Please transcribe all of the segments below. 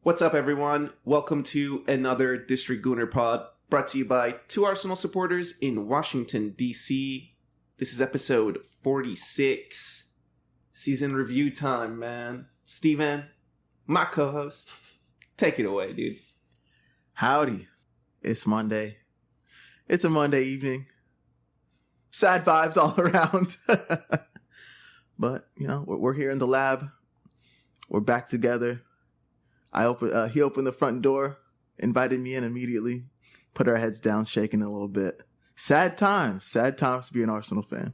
What's up, everyone? Welcome to another District Gooner Pod, brought to you by two Arsenal supporters in Washington, D.C. This is episode 46. Season review time, man. Steven, my co-host, take it away, dude. Howdy. It's Monday. It's a Monday evening. Sad vibes all around. But, you know, we're here in the lab. We're back together. He opened the front door, invited me in immediately, put our heads down, shaking a little bit. Sad times to be an Arsenal fan.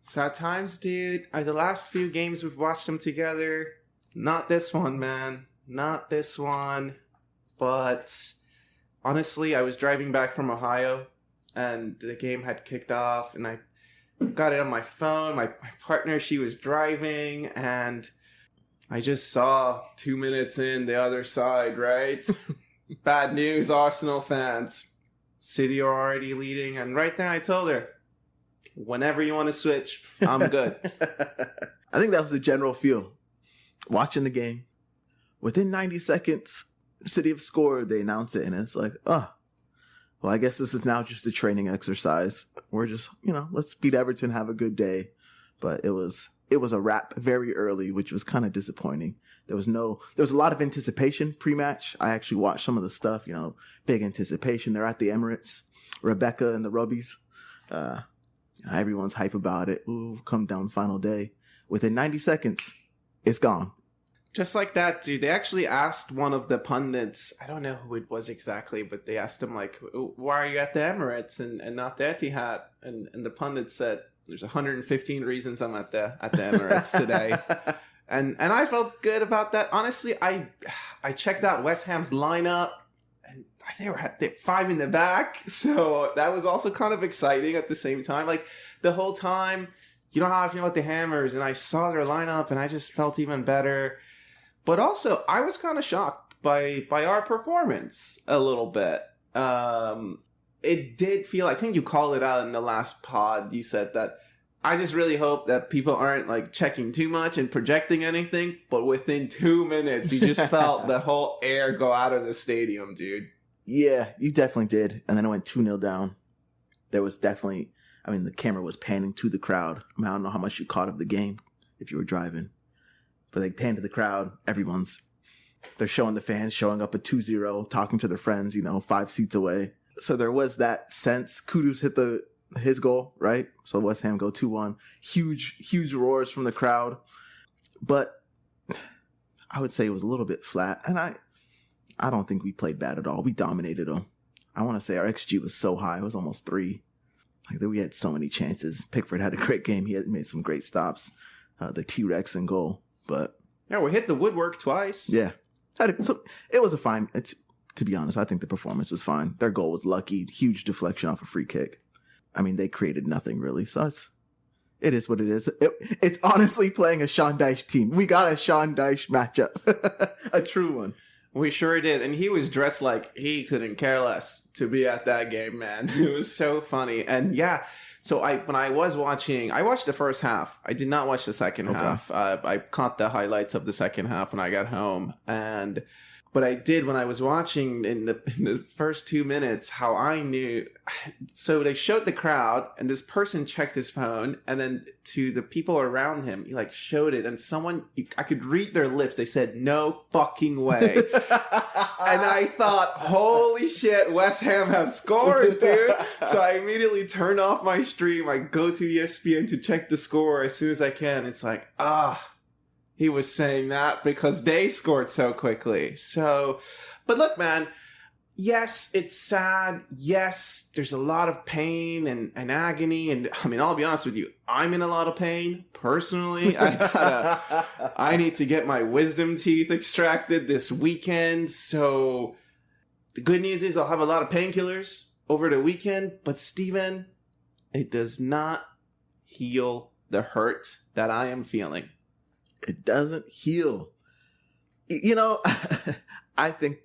Sad times, dude. The last few games we've watched them together. Not this one, man. Not this one. But honestly, I was driving back from Ohio and the game had kicked off and I got it on my phone. My partner, she was driving and I just saw 2 minutes in the other side, right? Bad news, Arsenal fans. City are already leading. And right there I told her, whenever you want to switch, I'm good. I think that was the general feel. Watching the game. Within 90 seconds, City have scored. They announce it and it's like, well, I guess this is now just a training exercise. We're just, let's beat Everton, have a good day. But it was a wrap very early, which was kind of disappointing. There was a lot of anticipation pre-match. I actually watched some of the stuff, big anticipation. They're at the Emirates, Rebecca and the Rubbies. Everyone's hype about it. Ooh, come down final day. Within 90 seconds, it's gone. Just like that, dude. They actually asked one of the pundits, I don't know who it was exactly, but they asked him, like, why are you at the Emirates and not the Etihad? And the pundit said, there's 115 reasons I'm at the Emirates today. And I felt good about that. Honestly, I checked out West Ham's lineup and they were 5 in the back. So that was also kind of exciting at the same time. Like the whole time, you know how I feel about the Hammers, and I saw their lineup and I just felt even better. But also, I was kind of shocked by our performance a little bit. It did feel, I think you called it out in the last pod. You said that I just really hope that people aren't like checking too much and projecting anything. But within 2 minutes, you just felt the whole air go out of the stadium, dude. Yeah, you definitely did. And then it went 2-0 down. There was definitely, the camera was panning to the crowd. I don't know how much you caught of the game if you were driving. But they panned to the crowd. They're showing the fans showing up at 2-0, talking to their friends, 5 seats away. So there was that sense. Kudus hit his goal, right? So West Ham go 2-1. Huge roars from the crowd. But I would say it was a little bit flat. And I don't think we played bad at all. We dominated them. I want to say our XG was so high. It was almost 3. We had so many chances. Pickford had a great game. He had made some great stops. The T-Rex in goal. But yeah, we hit the woodwork twice. Yeah. So it was a fine. To be honest, I think the performance was fine. Their goal was lucky. Huge deflection off a free kick. They created nothing really. So it is what it is. It's honestly playing a Sean Dyche team. We got a Sean Dyche matchup. A true one. We sure did. And he was dressed like he couldn't care less to be at that game, man. It was so funny. And yeah, so when I was watching, I watched the first half. I did not watch the second half. I caught the highlights of the second half when I got home. But I did when I was watching in the first 2 minutes how I knew. So they showed the crowd and this person checked his phone and then to the people around him, he showed it and I could read their lips. They said, no fucking way. And I thought, holy shit, West Ham have scored, dude. So I immediately turned off my stream. I go to ESPN to check the score as soon as I can. It's like, he was saying that because they scored so quickly. So, but look, man, yes, it's sad. Yes, there's a lot of pain and agony. And I'll be honest with you, I'm in a lot of pain personally. I need to get my wisdom teeth extracted this weekend. So the good news is I'll have a lot of painkillers over the weekend. But Steven, it does not heal the hurt that I am feeling. It doesn't heal. I think,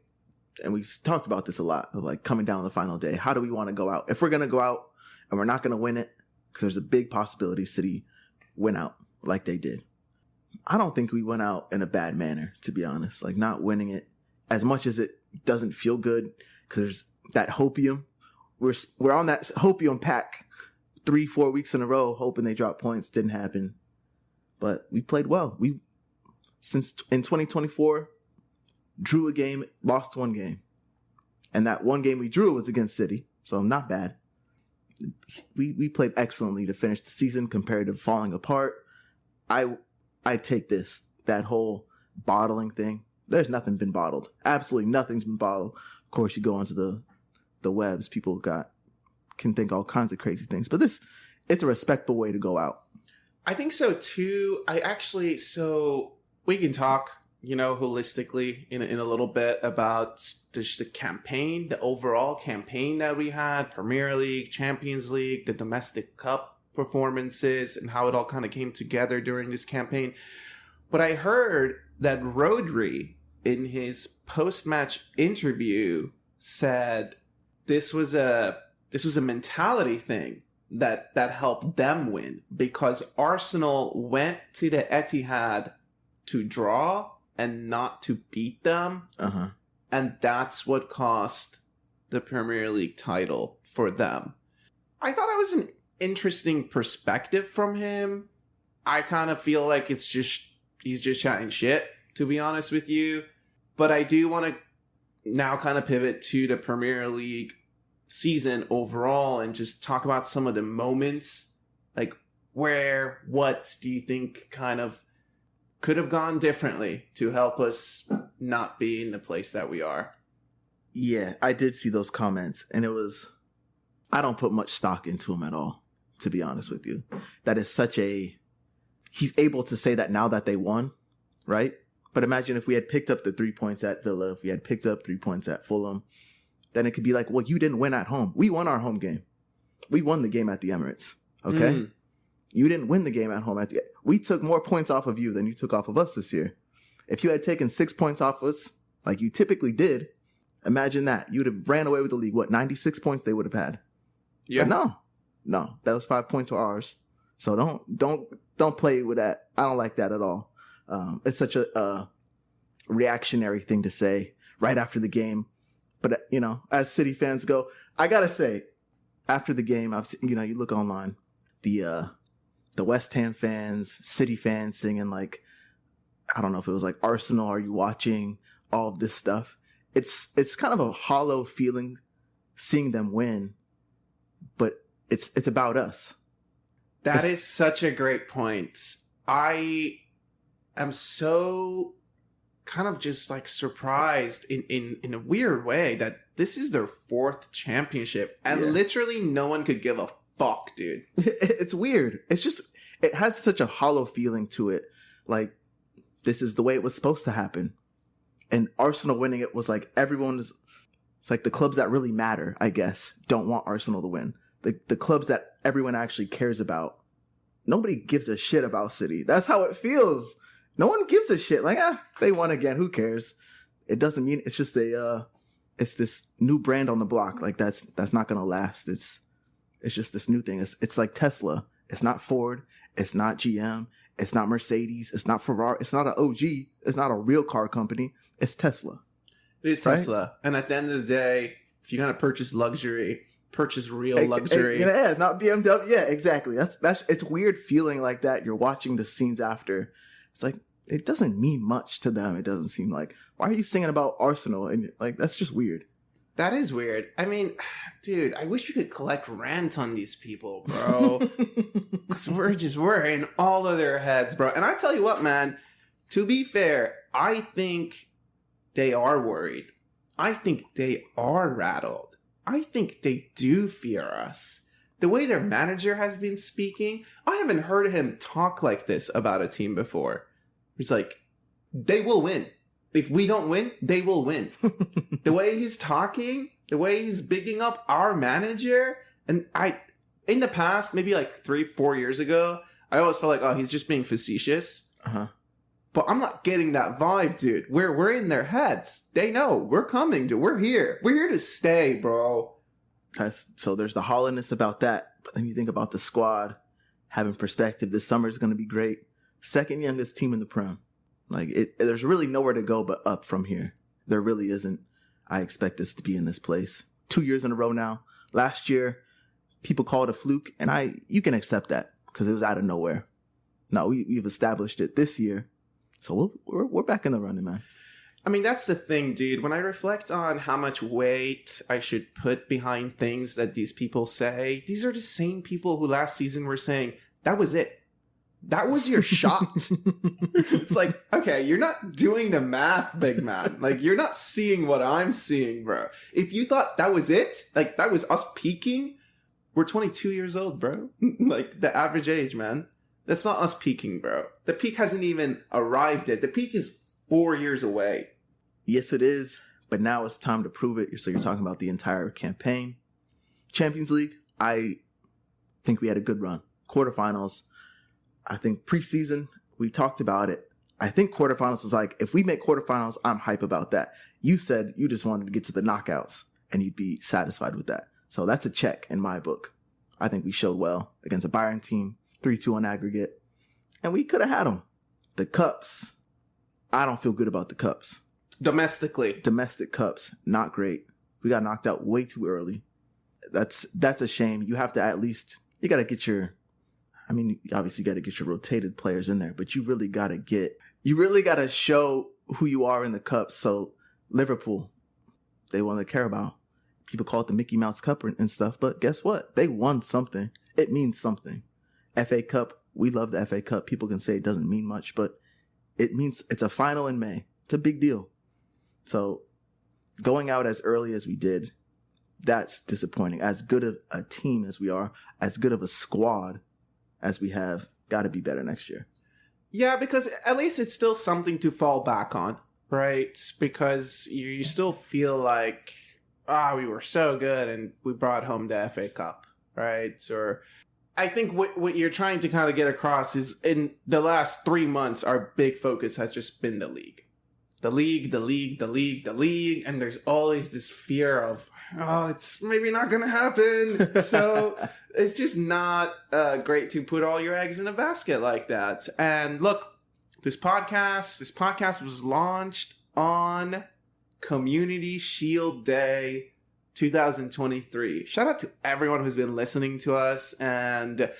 and we've talked about this a lot, of coming down the final day. How do we want to go out? If we're going to go out and we're not going to win it, because there's a big possibility City win out like they did. I don't think we went out in a bad manner, to be honest. Not winning it as much as it doesn't feel good, because there's that hopium. We're on that hopium pack 3-4 weeks in a row, hoping they drop points. Didn't happen. But we played well. Since in 2024, drew a game, lost one game. And that one game we drew was against City, so not bad. We played excellently to finish the season compared to falling apart. I take that whole bottling thing. There's nothing been bottled. Absolutely nothing's been bottled. Of course, you go onto the webs, people can think all kinds of crazy things. But it's a respectable way to go out. I think so too. So we can talk, holistically in a little bit about just the campaign, the overall campaign that we had, Premier League, Champions League, the domestic cup performances, and how it all kind of came together during this campaign. But I heard that Rodri, in his post-match interview, said this was a mentality thing that helped them win, because Arsenal went to the Etihad to draw and not to beat them. Uh-huh. And that's what cost the Premier League title for them. I thought it was an interesting perspective from him. I kind of feel like he's just chatting shit, to be honest with you. But I do want to now kind of pivot to the Premier League season overall and just talk about some of the moments, like what do you think kind of could have gone differently to help us not be in the place that we are? Yeah, I did see those comments, and I don't put much stock into him at all, to be honest with you. That is he's able to say that now that they won, right? But imagine if we had picked up the 3 points at Villa, if we had picked up 3 points at Fulham, then it could be like, well, you didn't win at home. We won our home game. We won the game at the Emirates, okay? You didn't win the game at home. We took more points off of you than you took off of us this year. If you had taken 6 points off us, like you typically did, imagine that. You would have ran away with the league. 96 points they would have had. Yeah. But no, those 5 points were ours. So don't play with that. I don't like that at all. It's such a reactionary thing to say right after the game. But, as City fans go, I got to say, after the game, you look online, the West Ham fans, City fans singing like, I don't know if it was like Arsenal, are you watching? All of this stuff. It's kind of a hollow feeling seeing them win, but it's about us. That is such a great point. I am so kind of just like surprised in a weird way that this is their 4th championship and literally no one could give a fuck, dude. It's weird. It's just, it has such a hollow feeling to it. Like, this is the way it was supposed to happen. And Arsenal winning it was like it's like the clubs that really matter, I guess, don't want Arsenal to win. The clubs that everyone actually cares about. Nobody gives a shit about City. That's how it feels. No one gives a shit. Like, they won again. Who cares? It doesn't mean, it's just it's this new brand on the block. Like, that's not going to last. It's just this new thing. It's like Tesla. It's not Ford. It's not GM. It's not Mercedes. It's not Ferrari. It's not an OG. It's not a real car company. It's Tesla. It is Tesla. Right? And at the end of the day, if you're going to purchase luxury, purchase real luxury. Yeah, not BMW. Yeah, exactly. It's weird feeling like that. You're watching the scenes after. It's like, it doesn't mean much to them. It doesn't seem like, why are you singing about Arsenal? And like, that's just weird. That is weird. I mean, dude, I wish we could collect rent on these people, bro. Because we're in all of their heads, bro. And I tell you what, man, to be fair, I think they are worried. I think they are rattled. I think they do fear us. The way their manager has been speaking, I haven't heard him talk like this about a team before. He's like, they will win. If we don't win, they will win. The way he's talking, the way he's bigging up our manager, and in the past, maybe like 3-4 years ago, I always felt like, oh, he's just being facetious. Uh-huh. But I'm not getting that vibe, dude. We're in their heads. They know we're coming, dude. We're here. We're here to stay, bro. So there's the hollowness about that. But then you think about the squad having perspective. This summer is going to be great. Second youngest team in the Prem. Like, there's really nowhere to go but up from here. There really isn't. I expect us to be in this place 2 years in a row now. Last year, people call it a fluke, and you can accept that because it was out of nowhere. No, we've established it this year, so we're back in the running, man. I mean, that's the thing, dude. When I reflect on how much weight I should put behind things that these people say, these are the same people who last season were saying, that was it. That was your shot. It's like, okay, you're not doing the math, big man. Like, you're not seeing what I'm seeing, bro. If you thought that was it, like, that was us peaking, we're 22 years old, bro. Like, the average age, man. That's not us peaking, bro. The peak hasn't even arrived yet. The peak is 4 years away. Yes, it is. But now it's time to prove it. So you're talking about the entire campaign. Champions League, I think we had a good run. Quarterfinals, I think preseason, we talked about it. I think quarterfinals was like, if we make quarterfinals, I'm hype about that. You said you just wanted to get to the knockouts and you'd be satisfied with that. So that's a check in my book. I think we showed well against a Bayern team, 3-2 on aggregate. And we could have had them. The cups, I don't feel good about the cups. Domestic cups, not great. We got knocked out way too early. That's a shame. You have to at least, you got to get obviously you got to get your rotated players in there, but you really got to show who you are in the cups. So Liverpool, they won the Carabao. People call it the Mickey Mouse Cup and stuff, but guess what? They won something. It means something. FA Cup, we love the FA Cup. People can say it doesn't mean much, but it means it's a final in May. It's a big deal. So going out as early as we did, that's disappointing. As good of a team as we are, as good of a squad as we have, got to be better next year. Yeah, because at least it's still something to fall back on, right? Because you still feel like, we were so good and we brought home the FA Cup, right? Or I think what you're trying to kind of get across is in the last 3 months, our big focus has just been the league. The league. And there's always this fear of, it's maybe not going to happen. So it's just not great to put all your eggs in a basket like that. And look, this podcast was launched on Community Shield Day 2023. Shout out to everyone who's been listening to us and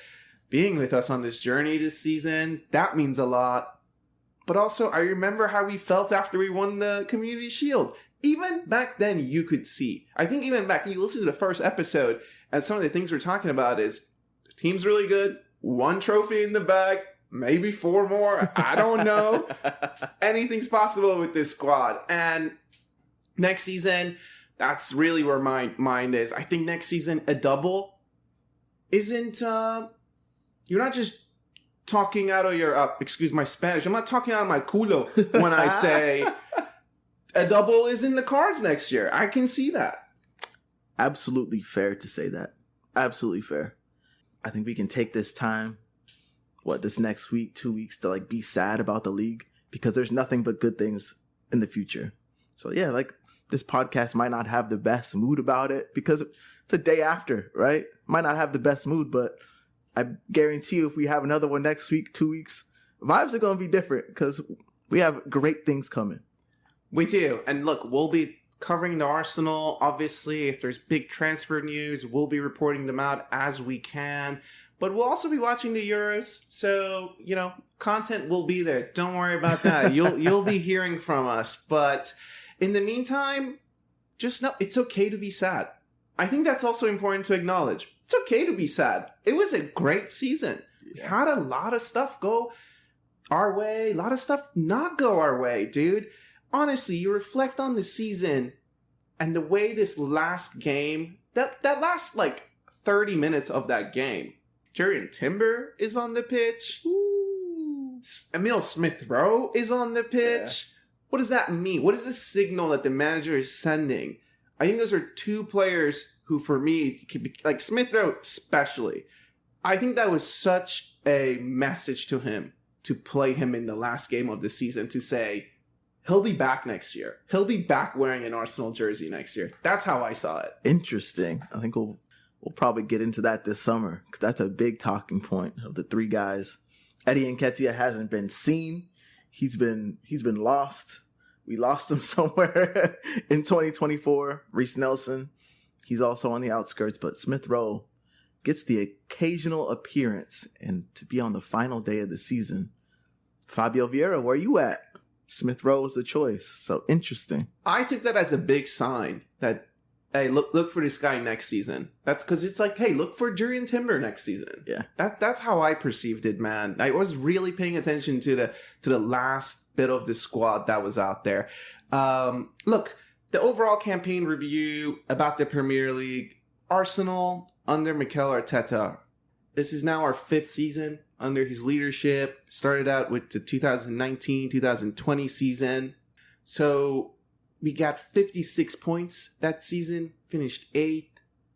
being with us on this journey this season. That means a lot. But also, I remember how we felt after we won the Community Shield. Even back then, you could see. I think even back then, you listen to the first episode, and some of the things we're talking about is, the team's really good, 1 trophy in the bag, maybe 4 more, I don't know. Anything's possible with this squad. And next season, that's really where my mind is. I think next season, a double isn't, you're not just talking out of your, excuse my Spanish, I'm not talking out of my culo when I say a double is in the cards next year. I can see that. Absolutely fair to say that. Absolutely fair. I think we can take this time, this next week, 2 weeks, to be sad about the league, because there's nothing but good things in the future. So yeah, this podcast might not have the best mood about it because it's a day after, right? Might not have the best mood, but I guarantee you if we have another one next week, 2 weeks, vibes are going to be different because we have great things coming. We do. And look, we'll be covering the Arsenal. Obviously, if there's big transfer news, we'll be reporting them out as we can. But we'll also be watching the Euros. So, content will be there. Don't worry about that. You'll be hearing from us. But in the meantime, just know it's okay to be sad. I think that's also important to acknowledge. It's okay to be sad. It was a great season. We had a lot of stuff go our way, a lot of stuff not go our way, dude. Honestly, you reflect on the season and the way this last game, that last 30 minutes of that game, Jurrien Timber is on the pitch. Ooh. Emil Smith-Rowe is on the pitch. Yeah. What does that mean? What is the signal that the manager is sending? I think those are 2 players who, for me, could be, Smith-Rowe especially. I think that was such a message to him to play him in the last game of the season, to say, he'll be back next year. He'll be back wearing an Arsenal jersey next year. That's how I saw it. Interesting. I think we'll probably get into that this summer, because that's a big talking point of the 3 guys. Eddie Nketiah hasn't been seen. He's been lost. We lost him somewhere in 2024. Reece Nelson, he's also on the outskirts, but Smith Rowe gets the occasional appearance, and to be on the final day of the season. Fabio Vieira, where you at? Smith Rowe was the choice. So interesting. I took that as a big sign that, hey, look for this guy next season. That's because it's like, hey, look for Jurrien Timber next season. Yeah. That's how I perceived it, man. I was really paying attention to the last bit of the squad that was out there. Look, the overall campaign review about the Premier League, Arsenal under Mikel Arteta. This is now our 5th season under his leadership. Started out with the 2019-2020 season. So we got 56 points that season, finished 8th.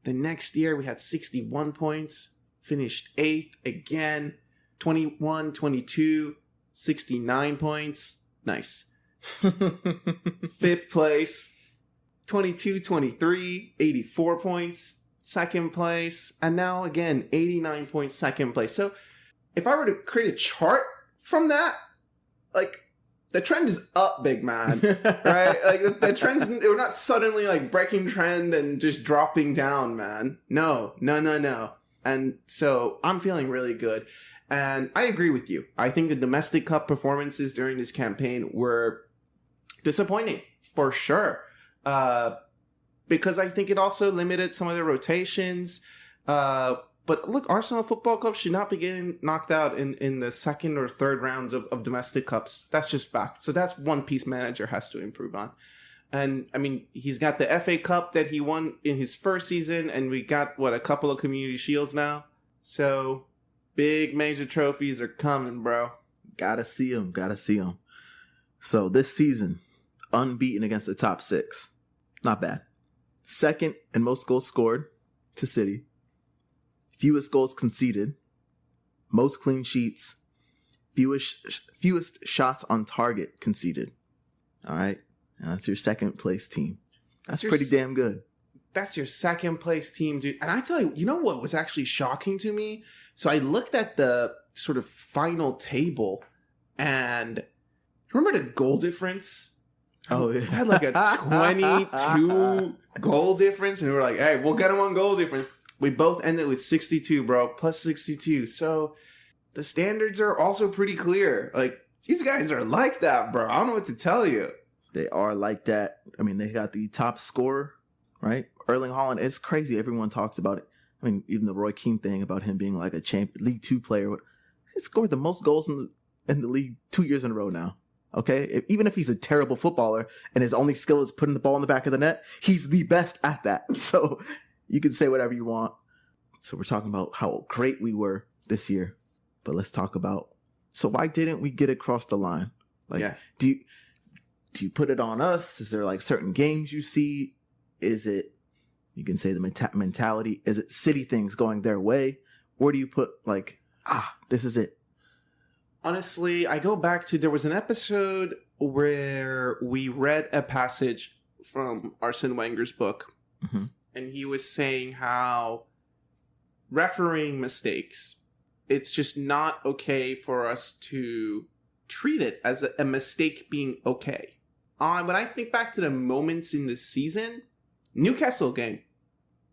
The next year we had 61 points, finished 8th again. 21-22, 69 points. Nice. 5th place. 22-23, 84 points. 2nd place. And now again, 89 points, 2nd place. So if I were to create a chart from that, like, the trend is up, big man, right? Like, the trends, we're not suddenly, like, breaking trend and just dropping down, man. No. And so I'm feeling really good. And I agree with you. I think the domestic cup performances during this campaign were disappointing, for sure. Because I think it also limited some of the rotations. But look, Arsenal Football Club should not be getting knocked out in the 2nd or 3rd rounds of domestic cups. That's just fact. So that's one piece manager has to improve on. And, I mean, he's got the FA Cup that he won in his first season, and we got, a couple of Community Shields now? So, big major trophies are coming, bro. Gotta see them. So, this season, unbeaten against the top 6. Not bad. 2nd in most goals scored to City. Fewest goals conceded, most clean sheets, fewest shots on target conceded. All right, now that's your 2nd place team. That's pretty damn good. That's your 2nd place team, dude. And I tell you, you know what was actually shocking to me? So I looked at the sort of final table, and remember the goal difference? Oh, yeah. We had like a 22 goal difference, and we were like, hey, we'll get him on goal difference. We both ended with 62, bro. Plus 62. So the standards are also pretty clear. Like, these guys are like that, bro. I don't know what to tell you. They are like that. I mean, they got the top scorer, right? Erling Haaland. It's crazy. Everyone talks about it. I mean, even the Roy Keane thing about him being like a League 2 player. He scored the most goals in the league 2 years in a row now. Okay? Even if he's a terrible footballer and his only skill is putting the ball in the back of the net, he's the best at that. So you can say whatever you want. So we're talking about how great we were this year. But let's talk about, so why didn't we get across the line? Like, yeah. Do you put it on us? Is there like certain games you see? Is it, you can say the mentality, is it City things going their way? Or do you put like, this is it? Honestly, I go back to, there was an episode where we read a passage from Arsene Wenger's book. Mm-hmm. And he was saying how refereeing mistakes, it's just not okay for us to treat it as a mistake being okay. When I think back to the moments in this season, Newcastle game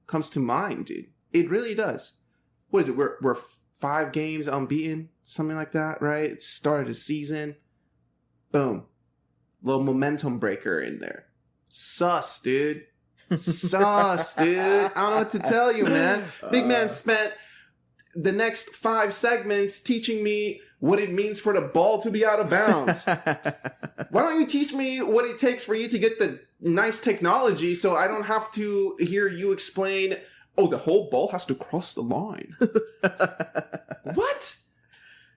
comes to mind, dude. It really does. What is it? We're 5 games unbeaten, something like that, right? It started the season. Boom. Little momentum breaker in there. Sus, dude. Sus, dude. I don't know what to tell you, man. Big man spent the next 5 segments teaching me what it means for the ball to be out of bounds. Why don't you teach me what it takes for you to get the nice technology so I don't have to hear you explain, oh, the whole ball has to cross the line. What?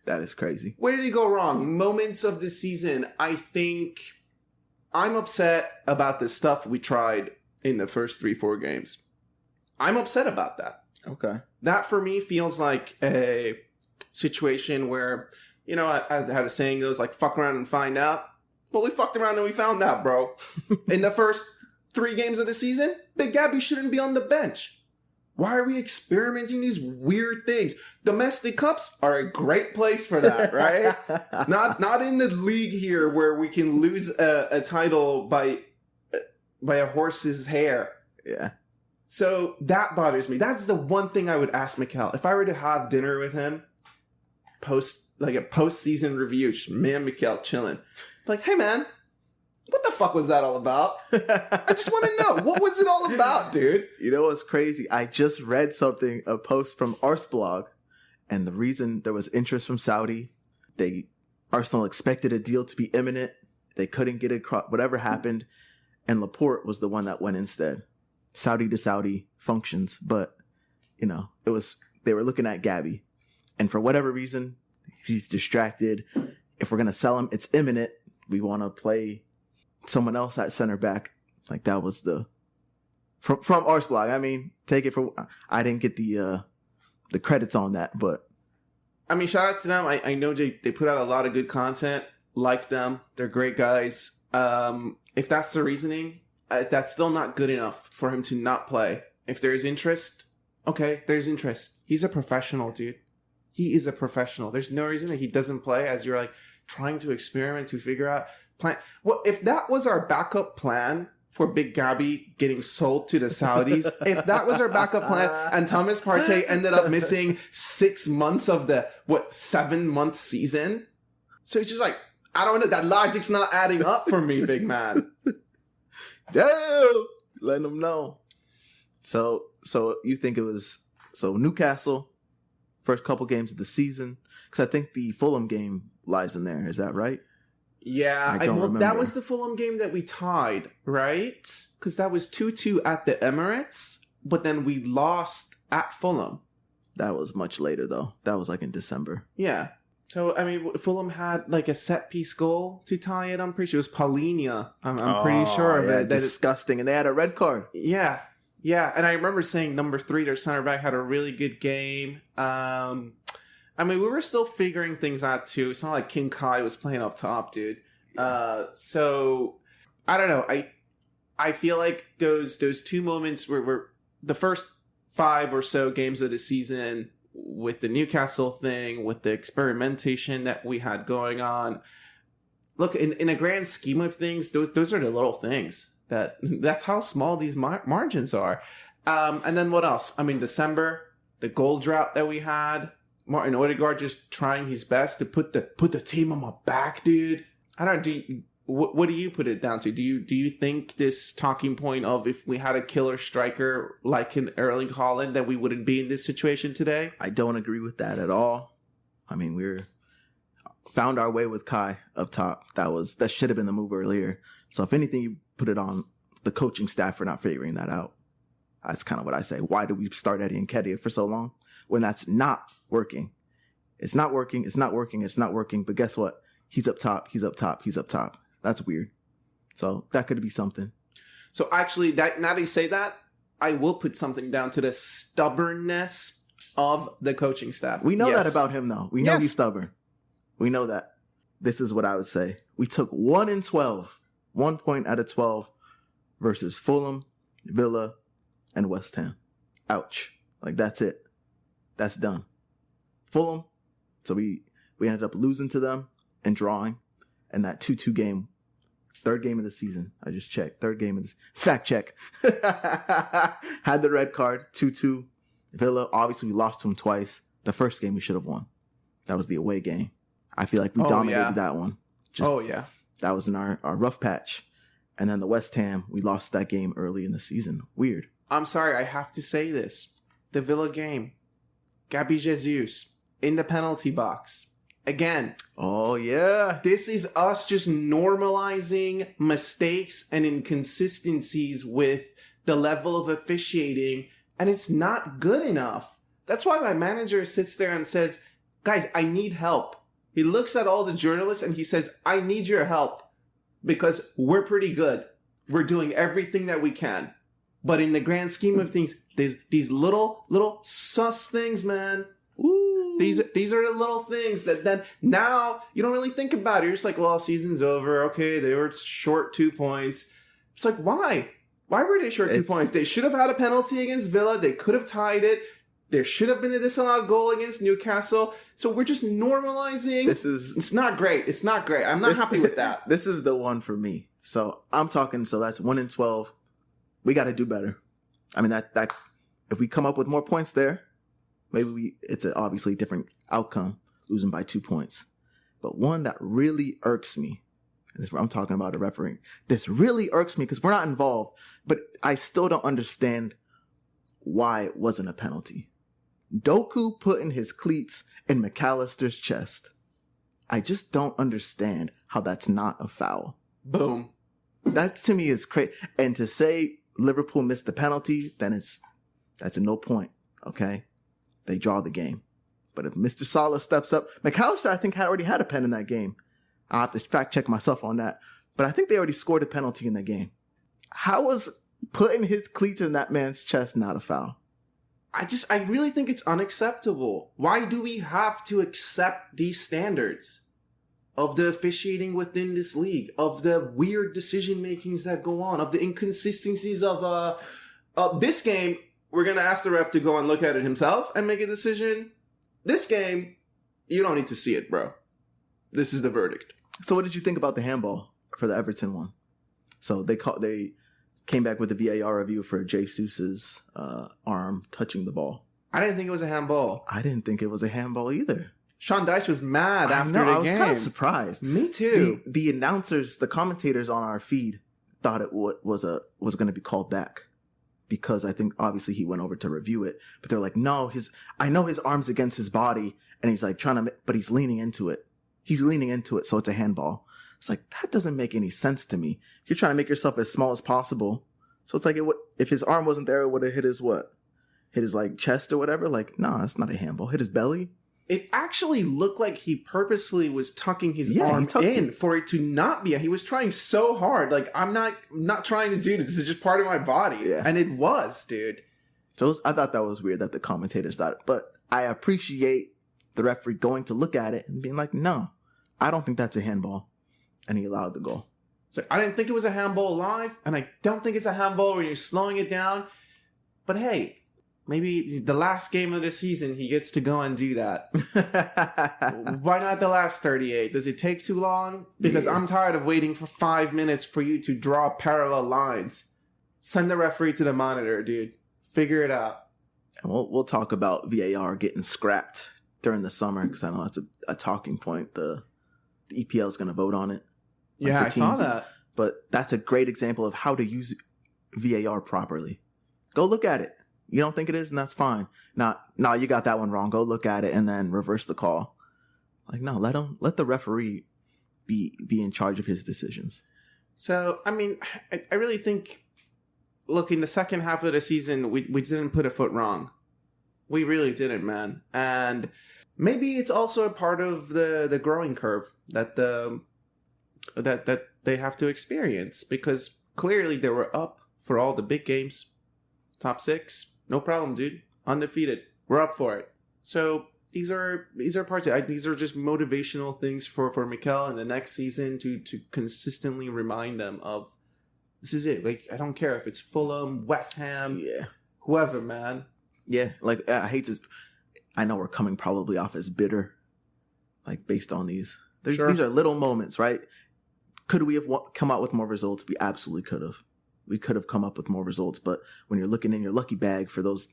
That is crazy. Where did he go wrong? Moments of the season. I think I'm upset about the stuff we tried in the first 3-4 games. I'm upset about that. Okay. That for me feels like a situation where, you know, I had a saying goes like, fuck around and find out. But we fucked around and we found out, bro. In the first 3 games of the season, Big Gabby shouldn't be on the bench. Why are we experimenting these weird things? Domestic cups are a great place for that, right? Not in the league here where we can lose a title by a horse's hair. Yeah. So that bothers me. That's the one thing I would ask Mikel. If I were to have dinner with him, a post-season review, just me and Mikel chilling. Like, hey man, what the fuck was that all about? I just want to know. What was it all about, dude? You know what's crazy? I just read a post from Arseblog, and the reason there was interest from Saudi, Arsenal expected a deal to be imminent. They couldn't get it across, whatever happened, and Laporte was the one that went instead. Saudi to Saudi functions, but, they were looking at Gabby. And for whatever reason, he's distracted. If we're going to sell him, it's imminent. We want to play someone else at center back. Like that was from Arseblog. I mean, take it for, I didn't get the credits on that, but. I mean, shout out to them. I know they put out a lot of good content. Like them. They're great guys. If that's the reasoning, that's still not good enough for him to not play. If there's interest, okay, there's interest. He's a professional, dude. He is a professional. There's no reason that he doesn't play as you're like trying to experiment to figure out plan. Well, if that was our backup plan for Big Gabby getting sold to the Saudis, if that was our backup plan and Thomas Partey ended up missing 6 months of the 7-month season. So it's just like, I don't know. That logic's not adding up for me, big man. Damn, letting them know. So you think it was Newcastle, first couple games of the season? Because I think the Fulham game lies in there. Is that right? Yeah, that was the Fulham game that we tied, right? Because that was 2-2 at the Emirates, but then we lost at Fulham. That was much later, though. That was like in December. Yeah. So, I mean, Fulham had like a set-piece goal to tie it. I'm pretty sure it was Paulinho. I'm pretty sure of it. Disgusting. And they had a red card. Yeah. Yeah. And I remember saying number 3, their center back, had a really good game. I mean, we were still figuring things out, too. It's not like King Kai was playing up top, dude. So, I don't know. I feel like those 2 moments were the first 5 or so games of the season with the Newcastle thing, with the experimentation that we had going on. Look, in a grand scheme of things, those are the little things. That's how small these margins are. And then what else? I mean, December, the goal drought that we had. Martin Odegaard just trying his best to put the team on my back, dude. I don't know. What do you put it down to? Do you think this talking point of if we had a killer striker like in Erling Haaland that we wouldn't be in this situation today? I don't agree with that at all. I mean, found our way with Kai up top. That should have been the move earlier. So if anything, you put it on the coaching staff for not figuring that out. That's kind of what I say. Why do we start Eddie Nketiah for so long when that's not working? It's not working. It's not working. It's not working. But guess what? He's up top. He's up top. He's up top. That's weird. So that could be something. So actually, now that you say that, I will put something down to the stubbornness of the coaching staff. We know that about him, though. We know he's stubborn. We know that. This is what I would say. We took 1 in 12, 1 point out of 12 versus Fulham, Villa, and West Ham. Ouch. Like, that's it. That's done. Fulham. So we ended up losing to them and drawing. And that 2-2 game, 3rd game of the season. I just checked. 3rd game of this. Fact check. Had the red card. 2-2. Villa, obviously we lost to him twice. The first game we should have won. That was the away game. I feel like we dominated that one. That was in our rough patch. And then the West Ham, we lost that game early in the season. Weird. I'm sorry, I have to say this. The Villa game. Gabi Jesus in the penalty box. Again. Oh, yeah. This is us just normalizing mistakes and inconsistencies with the level of officiating, and it's not good enough. That's why my manager sits there and says, guys, I need help. He looks at all the journalists and he says, I need your help because we're pretty good. We're doing everything that we can. But in the grand scheme of things, there's these little sus things, man. Ooh. These are the little things that then now you don't really think about it. You're just like, well, season's over. Okay, they were short 2 points. It's like, why? Why were they short 2 points? They should have had a penalty against Villa. They could have tied it. There should have been a disallowed goal against Newcastle. So we're just normalizing. It's not great. It's not great. I'm not happy with that. This is the one for me. So I'm talking, so that's 1 in 12. We got to do better. I mean, that if we come up with more points there, maybe it's an obviously different outcome, losing by 2 points. But one that really irks me, and this is where I'm talking about the refereeing. This really irks me because we're not involved, but I still don't understand why it wasn't a penalty. Doku putting his cleats in McAllister's chest. I just don't understand how that's not a foul. Boom. That to me is crazy. And to say Liverpool missed the penalty, then that's a no point. Okay? They draw the game. But if Mr. Salah steps up, McAllister, I think, already had a pen in that game. I'll have to fact check myself on that. But I think they already scored a penalty in that game. How was putting his cleats in that man's chest not a foul? I really think it's unacceptable. Why do we have to accept these standards of the officiating within this league, of the weird decision makings that go on, of the inconsistencies of this game? We're going to ask the ref to go and look at it himself and make a decision. This game, you don't need to see it, bro. This is the verdict. So what did you think about the handball for the Everton one? So they came back with a VAR review for Jesus' arm touching the ball. I didn't think it was a handball. I didn't think it was a handball either. Sean Dyche was mad after the game. I was kind of surprised. Me too. The announcers, the commentators on our feed thought it was going to be called back because I think obviously he went over to review it, but they're like, no, I know his arm's against his body and he's like but he's leaning into it. He's leaning into it, so it's a handball. It's like, that doesn't make any sense to me. You're trying to make yourself as small as possible. So it's like, if his arm wasn't there, it would have hit his what? Hit his like chest or whatever? Like, no, that's not a handball. Hit his belly? It actually looked like he purposefully was tucking his arm in for it to not be. He was trying so hard. Like, I'm not trying to do this. This is just part of my body. Yeah. And it was, dude. So I thought that was weird that the commentators thought it. But I appreciate the referee going to look at it and being like, no, I don't think that's a handball. And he allowed the goal. So I didn't think it was a handball live, and I don't think it's a handball when you're slowing it down. But hey, maybe the last game of the season, he gets to go and do that. Why not the last 38? Does it take too long? Because I'm tired of waiting for 5 minutes for you to draw parallel lines. Send the referee to the monitor, dude. Figure it out. And we'll talk about VAR getting scrapped during the summer, because I know that's a talking point. The EPL is going to vote on it. Yeah, I saw that. But that's a great example of how to use VAR properly. Go look at it. You don't think it is, and that's fine. No, you got that one wrong. Go look at it and then reverse the call. Like, no, let the referee be in charge of his decisions. So, I mean, I really think, look, in the second half of the season, we didn't put a foot wrong. We really didn't, man. And maybe it's also a part of the growing curve that that they have to experience, because clearly they were up for all the big games. Top 6, no problem, dude. Undefeated. We're up for it. So these are parts of it. These are just motivational things for Mikel in the next season to consistently remind them of, this is it. Like, I don't care if it's Fulham, West Ham, whoever, man. Yeah, like, I know we're coming probably off as bitter, like, based on these. Sure. These are little moments, right? Could we have come out with more results? We absolutely could have. We could have come up with more results, but when you're looking in your lucky bag for those,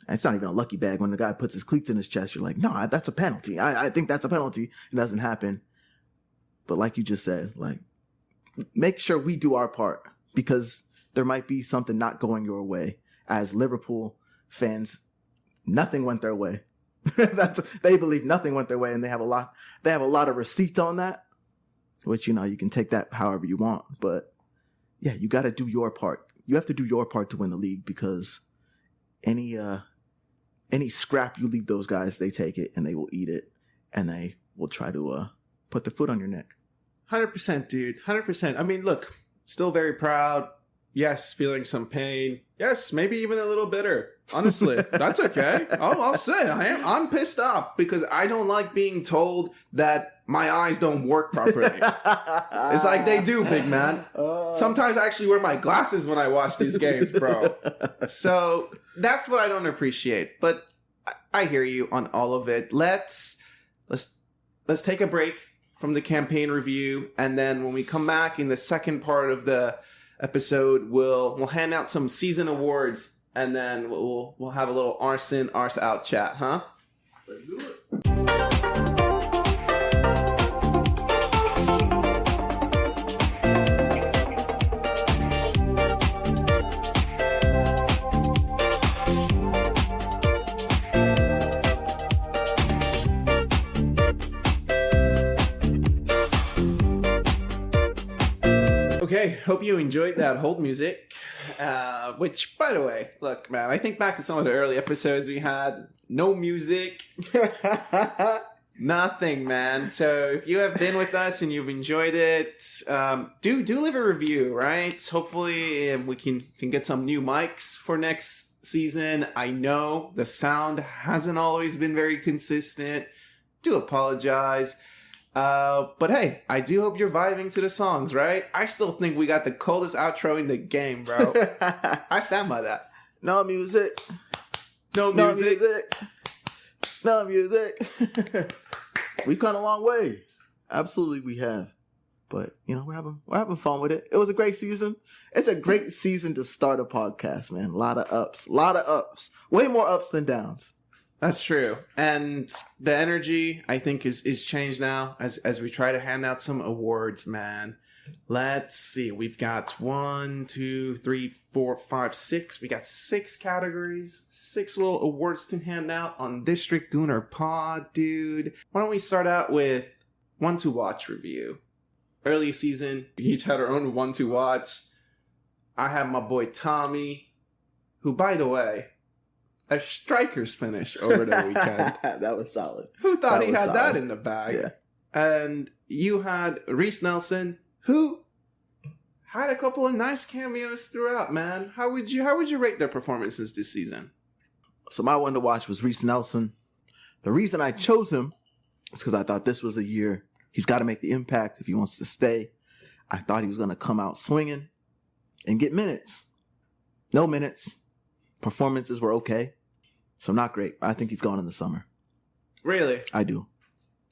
it's not even a lucky bag. When the guy puts his cleats in his chest, you're like, no, that's a penalty. I think that's a penalty. It doesn't happen. But like you just said, like, make sure we do our part, because there might be something not going your way. As Liverpool fans, nothing went their way. They believe nothing went their way, and they have a lot of receipts on that, which, you can take that however you want. But yeah, you got to do your part. You have to do your part to win the league, because any scrap you leave those guys, they take it and they will eat it, and they will try to put their foot on your neck. 100%, dude. 100%. I mean, look, still very proud. Yes, feeling some pain. Yes, maybe even a little bitter. Honestly, that's okay. I'll say I'm pissed off because I don't like being told that my eyes don't work properly. It's like they do, big man. Sometimes I actually wear my glasses when I watch these games, bro. So that's what I don't appreciate. But I hear you on all of it. Let's take a break from the campaign review, and then when we come back in the second part of the episode, we'll hand out some season awards, and then we'll have a little arse in, arse out chat, huh? Let's do it. Okay, hope you enjoyed that hold music, which, by the way, look, man, I think back to some of the early episodes we had, no music, nothing, man. So if you have been with us and you've enjoyed it, do leave a review, right? Hopefully we can get some new mics for next season. I know the sound hasn't always been very consistent. Do apologize. But hey, I do hope you're vibing to the songs, right? I still think we got the coldest outro in the game, bro. I stand by that. No music. No music. No music. We've come a long way. Absolutely we have. But, you know, we're having fun with it. It was a great season. It's a great season to start a podcast, man. A lot of ups. Way more ups than downs. That's true. And the energy, I think, is changed now as we try to hand out some awards, man. Let's see. We've got 1, 2, 3, 4, 5, 6. We got 6 categories, 6 little awards to hand out on District Gooner Pod, dude. Why don't we start out with one to watch review? Early season, we each had our own one to watch. I have my boy Tommy, who, by the way, a striker's finish over the weekend. That was solid. Who thought he had that in the bag? Yeah. And you had Reese Nelson, who had a couple of nice cameos throughout, man. How would you rate their performances this season? So my one to watch was Reese Nelson. The reason I chose him is because I thought this was a year he's got to make the impact if he wants to stay. I thought he was going to come out swinging and get minutes. No minutes. Performances were okay. So not great. I think he's gone in the summer. Really? I do.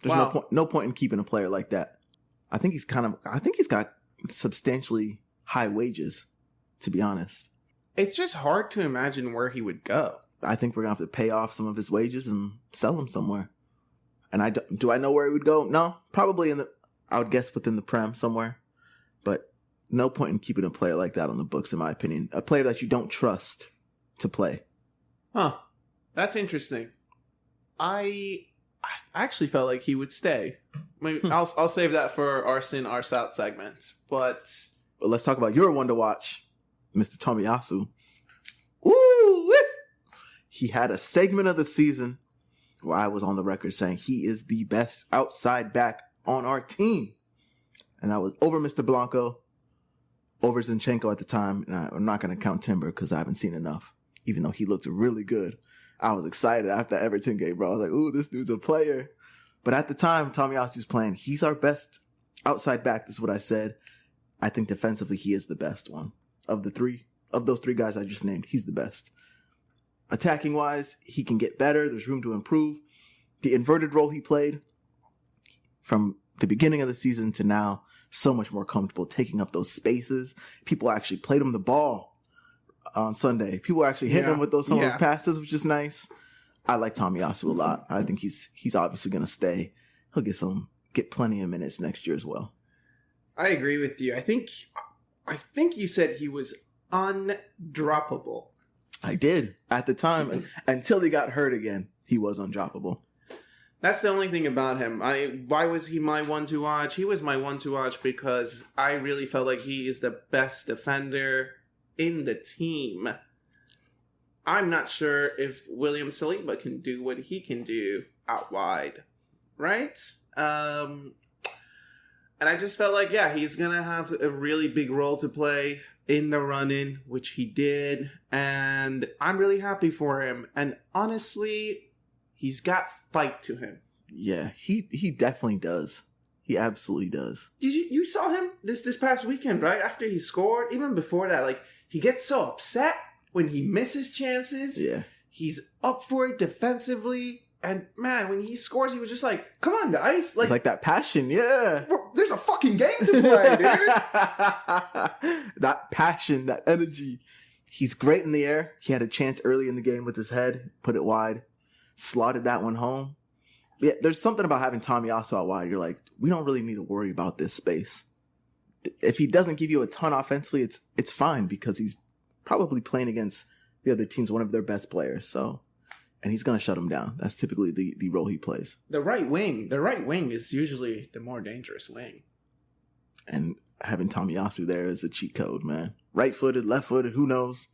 There's no point in keeping a player like that. I think he's got substantially high wages, to be honest. It's just hard to imagine where he would go. I think we're going to have to pay off some of his wages and sell him somewhere. And do I know where he would go? No, probably I would guess within the Prem somewhere. But no point in keeping a player like that on the books, in my opinion. A player that you don't trust to play. Huh. That's interesting. I actually felt like he would stay. Maybe I'll save that for our Sin, Arse Out segment. But let's talk about your one to watch, Mr. Tomiyasu. Ooh, he had a segment of the season where I was on the record saying he is the best outside back on our team. And that was over Mr. Blanco, over Zinchenko at the time. And I'm not going to count Timber because I haven't seen enough, even though he looked really good. I was excited after that Everton game, bro. I was like, ooh, this dude's a player. But at the time, Tomiyasu's playing. He's our best outside back. That's what I said. I think defensively, he is the best one. Of those three guys I just named, he's the best. Attacking wise, he can get better. There's room to improve. The inverted role he played from the beginning of the season to now, so much more comfortable taking up those spaces. People actually played him the ball on Sunday. People actually hit him with some of those passes, which is nice. I like Tomiyasu a lot. I think he's obviously going to stay. He'll get plenty of minutes next year as well. I agree with you. I think you said he was undroppable. I did at the time until he got hurt again. He was undroppable. That's the only thing about him. Why was he my one to watch? He was my one to watch because I really felt like he is the best defender in the team. I'm not sure if William Saliba can do what he can do out wide, right? And I just felt like, he's going to have a really big role to play in the run-in, which he did, and I'm really happy for him. And honestly, he's got fight to him. Yeah, he definitely does. He absolutely does. You saw him this past weekend, right? After he scored, even before that, like, he gets so upset when he misses chances. Yeah. He's up for it defensively. And man, when he scores, he was just like, come on, guys. Like that passion, yeah. There's a fucking game to play, dude. That passion, that energy. He's great in the air. He had a chance early in the game with his head, put it wide, slotted that one home. Yeah, there's something about having Tomiyasu out wide. You're like, we don't really need to worry about this space. If he doesn't give you a ton offensively, it's fine because he's probably playing against the other team's one of their best players. So, and he's going to shut him down. That's typically the role he plays. The right wing is usually the more dangerous wing. And having Tomiyasu there is a cheat code, man. Right-footed, left-footed, who knows?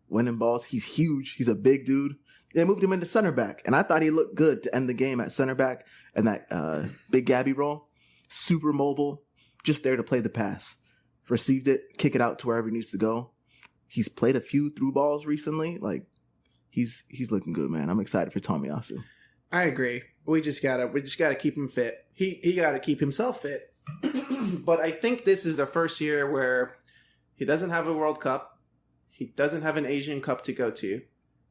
Winning balls. He's huge. He's a big dude. They moved him into center back, and I thought he looked good to end the game at center back. And that big Gabby role, super mobile, just there to play the pass. Received it, kick it out to wherever he needs to go. He's played a few through balls recently. Like, he's looking good, man. I'm excited for Tomiyasu. I agree. We just gotta keep him fit. He gotta keep himself fit. But I think this is the first year where he doesn't have a World Cup. He doesn't have an Asian Cup to go to.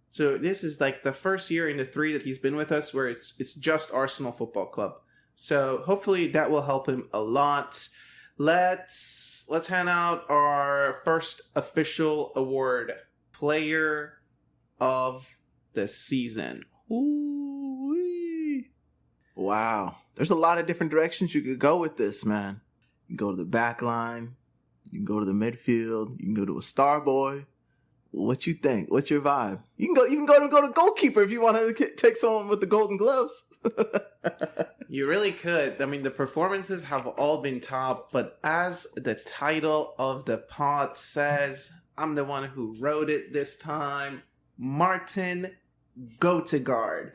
So this is like the first year in the 3 that he's been with us where it's just Arsenal Football Club. So hopefully that will help him a lot. Let's hand out our first official award, Player of the Season. Ooh-wee. Wow. There's a lot of different directions you could go with this, man. You can go to the back line. You can go to the midfield. You can go to a star boy. What you think? What's your vibe? You can go to goalkeeper if you want to take someone with the golden gloves. You really could. I mean, the performances have all been top, but as the title of the pod says, I'm the one who wrote it this time. Martin Gøategaard.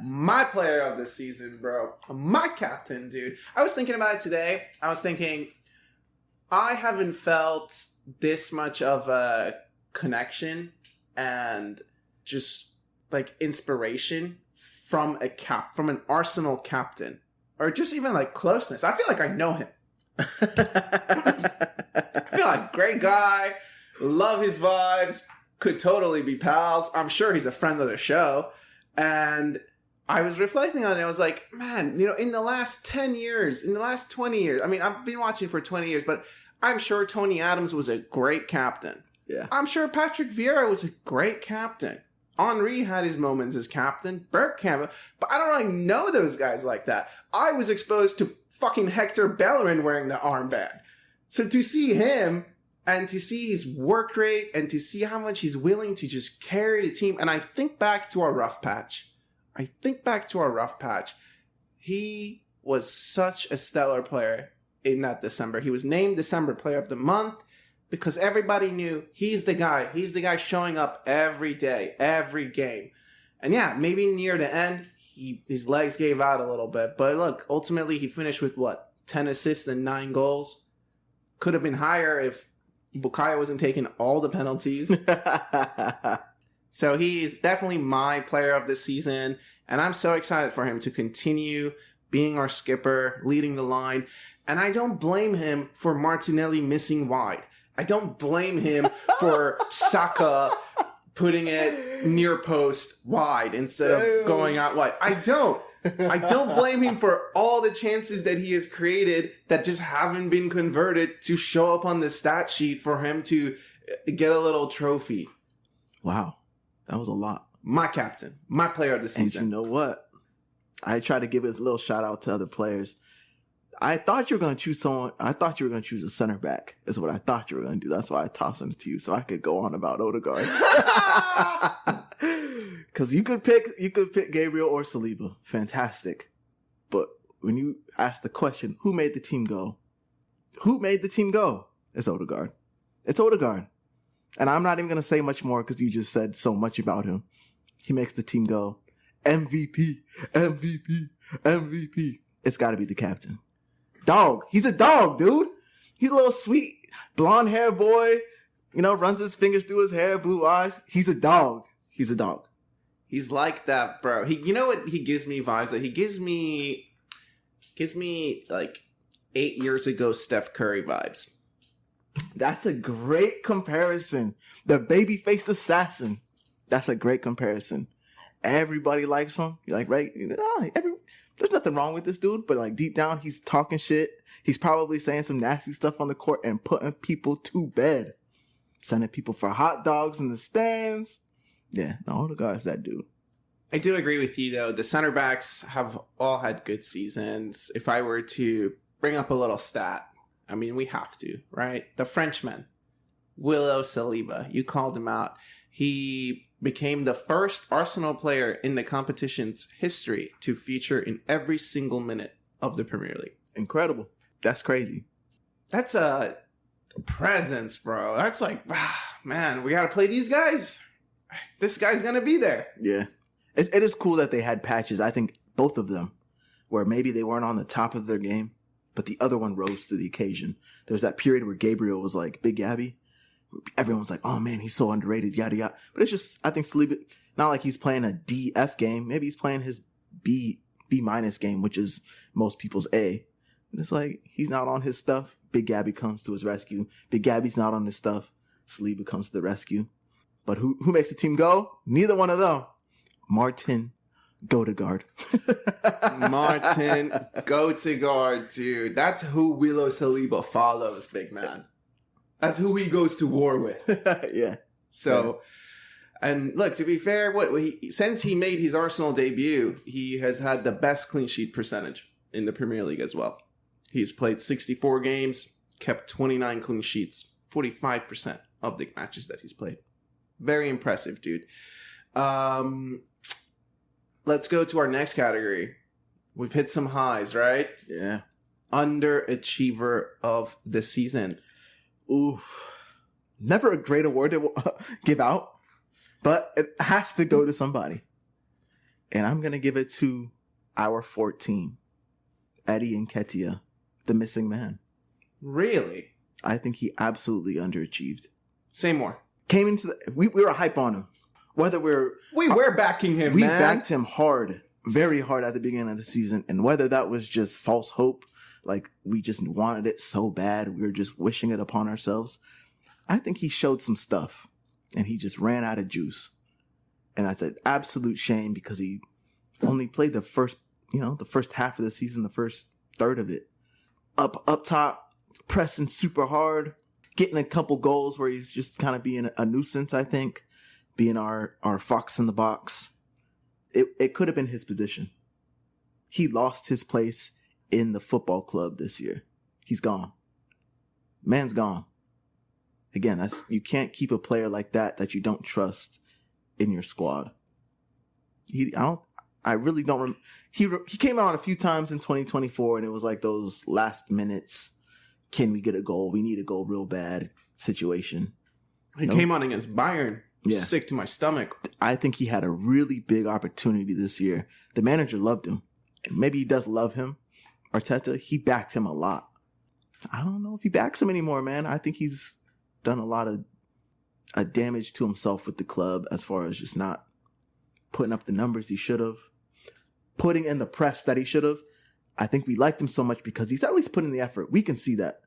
My player of the season, bro. My captain, dude. I was thinking about it today. I was thinking, I haven't felt this much of a connection and just like inspiration from an Arsenal captain, or just even like closeness. I feel like I know him. I feel like great guy, love his vibes, could totally be pals. I'm sure he's a friend of the show. And I was reflecting on it. I was like, man, in the last 10 years, in the last 20 years, I mean, I've been watching for 20 years, but I'm sure Tony Adams was a great captain. Yeah. I'm sure Patrick Vieira was a great captain. Henry had his moments as captain. Bergkamp. But I don't really know those guys like that. I was exposed to fucking Hector Bellerin wearing the armband. So to see him and to see his work rate and to see how much he's willing to just carry the team. And I think back to our rough patch. He was such a stellar player in that December. He was named December Player of the Month because everybody knew he's the guy. He's the guy showing up every day, every game. And yeah, maybe near the end, his legs gave out a little bit. But look, ultimately he finished with 10 assists and 9 goals. Could have been higher if Bukayo wasn't taking all the penalties. So he's definitely my player of the season. And I'm so excited for him to continue being our skipper, leading the line. And I don't blame him for Martinelli missing wide. I don't blame him for Saka putting it near post wide instead of going out wide. I don't blame him for all the chances that he has created that just haven't been converted to show up on the stat sheet for him to get a little trophy. Wow. That was a lot. My captain. My player of the season. And you know what? I try to give a little shout out to other players. I thought you were going to choose someone. I thought you were going to choose a center back is what I thought you were going to do. That's why I tossed it to you so I could go on about Odegaard. Because you could pick Gabriel or Saliba. Fantastic. But when you ask the question, who made the team go? It's Odegaard. It's Odegaard. And I'm not even going to say much more because you just said so much about him. He makes the team go. MVP. It's got to be the captain. Dog. He's a dog, dude. He's a little sweet. blonde hair boy, runs his fingers through his hair, blue eyes. He's a dog. He's a dog. He's like that, bro. You know what he gives me vibes of? He gives me like 8 years ago Steph Curry vibes. That's a great comparison. The baby-faced assassin. That's a great comparison. Everybody likes him. You're like, right? There's nothing wrong with this dude, but like deep down, he's talking shit. He's probably saying some nasty stuff on the court and putting people to bed. Sending people for hot dogs in the stands. Yeah, no, Odegaard's that dude. I do agree with you, though. The center backs have all had good seasons. If I were to bring up a little stat, I mean, we have to, right? The Frenchman, Willow Saliba, you called him out. He became the first Arsenal player in the competition's history to feature in every single minute of the Premier League. Incredible. That's crazy. That's a presence, bro. That's like, man, we got to play these guys. This guy's going to be there. Yeah. It is cool that they had patches. I think both of them where maybe they weren't on the top of their game, but the other one rose to the occasion. There was that period where Gabriel was like Big Gabby. Everyone's like, oh man, he's so underrated, yada yada. But it's just, I think Saliba, not like he's playing a DF game. Maybe he's playing his B minus game, which is most people's A. And it's like, he's not on his stuff. Big Gabby comes to his rescue. Big Gabby's not on his stuff. Saliba comes to the rescue. But who makes the team go? Neither one of them. Martin Gøategaard. Martin Gøategaard, dude. That's who Willow Saliba follows, big man. That's who he goes to war with. Yeah. So, and look, to be fair, since he made his Arsenal debut, he has had the best clean sheet percentage in the Premier League as well. He's played 64 games, kept 29 clean sheets, 45% of the matches that he's played. Very impressive, dude. Let's go to our next category. We've hit some highs, right? Yeah. Underachiever of the season. Oof. Never a great award to give out, but it has to go to somebody. And I'm going to give it to our 14, Eddie Nketiah, the missing man. Really? I think he absolutely underachieved. Say more. Came into we were hype on him. Whether we were backing him, we man. backed him hard, very hard at the beginning of the season. And whether that was just false hope, like we just wanted it so bad, we were just wishing it upon ourselves. I think he showed some stuff and he just ran out of juice. And that's an absolute shame because he only played the first half of the season, the first third of it. Up top, pressing super hard, getting a couple goals where he's just kind of being a nuisance, I think. Being our fox in the box. It could have been his position. He lost his place in the football club this year. He's gone. Man's gone. Again, you can't keep a player like that you don't trust in your squad. I really don't he came out a few times in 2024 and it was like those last minutes, can we get a goal? We need a goal real bad situation. He came on against Bayern. Yeah. Sick to my stomach. I think he had a really big opportunity this year. The manager loved him. And maybe he does love him. Arteta, he backed him a lot. I don't know if he backs him anymore, man. I think he's done a lot of damage to himself with the club as far as just not putting up the numbers he should have. Putting in the press that he should have. I think we liked him so much because he's at least putting the effort. We can see that.